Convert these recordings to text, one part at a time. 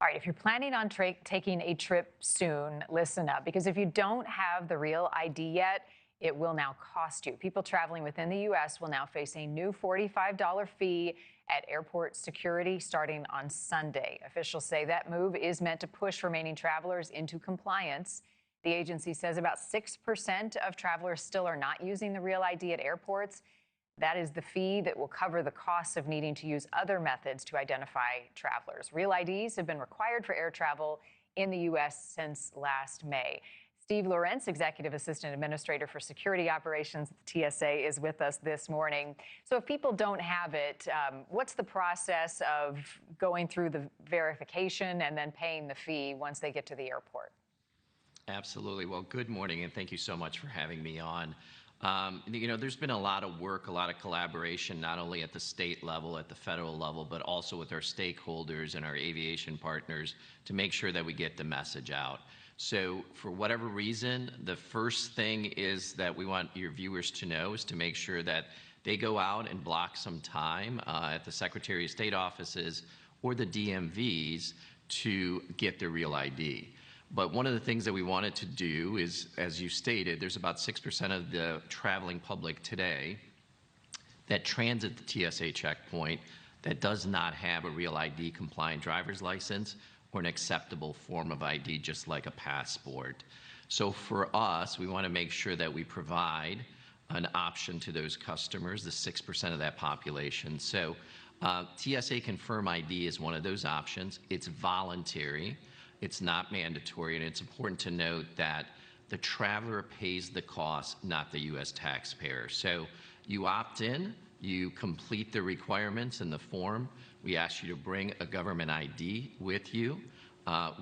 All right, if you're planning on taking a trip soon, listen up, because if you don't have the real ID yet, it will now cost you. People traveling within the U.S. will now face a new $45 fee at airport security starting on Sunday. Officials say that move is meant to push remaining travelers into compliance. The agency says about 6% of travelers still are not using the real ID at airports. That is the fee that will cover the costs of needing to use other methods to identify travelers. Real IDs have been required for air travel in the U.S. since last May. Steve Lorincz, Executive Assistant Administrator for Security Operations at the TSA, is with us this morning. So if people don't have it, what's the process of going through the verification and then paying the fee once they get to the airport? Absolutely. Well, good morning, and thank you so much for having me on. There's been a lot of work, a lot of collaboration, not only at the state level, at the federal level, but also with our stakeholders and our aviation partners to make sure that we get the message out. So for whatever reason, the first thing is that we want your viewers to know is to make sure that they go out and block some time at the Secretary of State offices or the DMVs to get their real ID. But one of the things that we wanted to do is, as you stated, there's about 6% of the traveling public today that transit the TSA checkpoint that does not have a real ID compliant driver's license or an acceptable form of ID, just like a passport. So for us, we want to make sure that we provide an option to those customers, the 6% of that population. So TSA Confirm ID is one of those options. It's voluntary. It's not mandatory, and it's important to note that the traveler pays the cost, not the U.S. taxpayer. So you opt in, you complete the requirements in the form. We ask you to bring a government ID with you.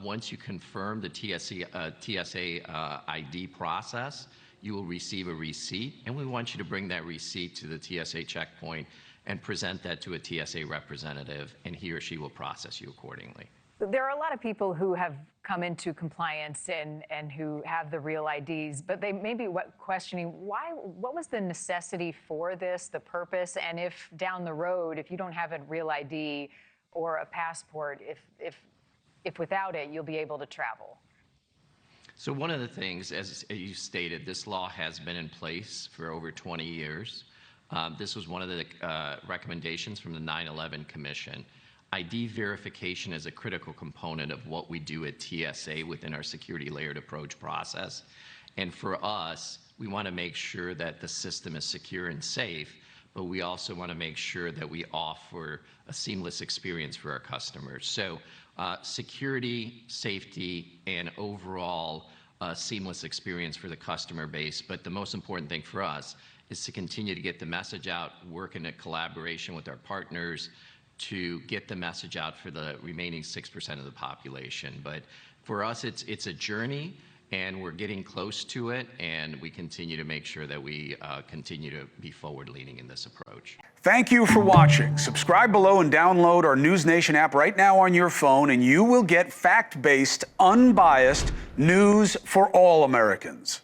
Once you confirm the TSA ID process, you will receive a receipt, and we want you to bring that receipt to the TSA checkpoint and present that to a TSA representative, and he or she will process you accordingly. There are a lot of people who have come into compliance and who have the real IDs, but they may be questioning what was the necessity for this, the purpose, and if down the road, if you don't have a real ID or a passport, if without it, you'll be able to travel. So one of the things, as you stated, this law has been in place for over 20 years. This was one of the recommendations from the 9/11 Commission. ID verification is a critical component of what we do at TSA within our security layered approach process. And for us, we want to make sure that the system is secure and safe, but we also want to make sure that we offer a seamless experience for our customers. So security, safety, and overall seamless experience for the customer base. But the most important thing for us is to continue to get the message out, work in a collaboration with our partners, to get the message out for the remaining 6% of the population. But for us, it's a journey, and we're getting close to it, and we continue to make sure that we continue to be forward-leaning in this approach. Thank you for watching. Subscribe below and download our NewsNation app right now on your phone, and you will get fact-based, unbiased news for all Americans.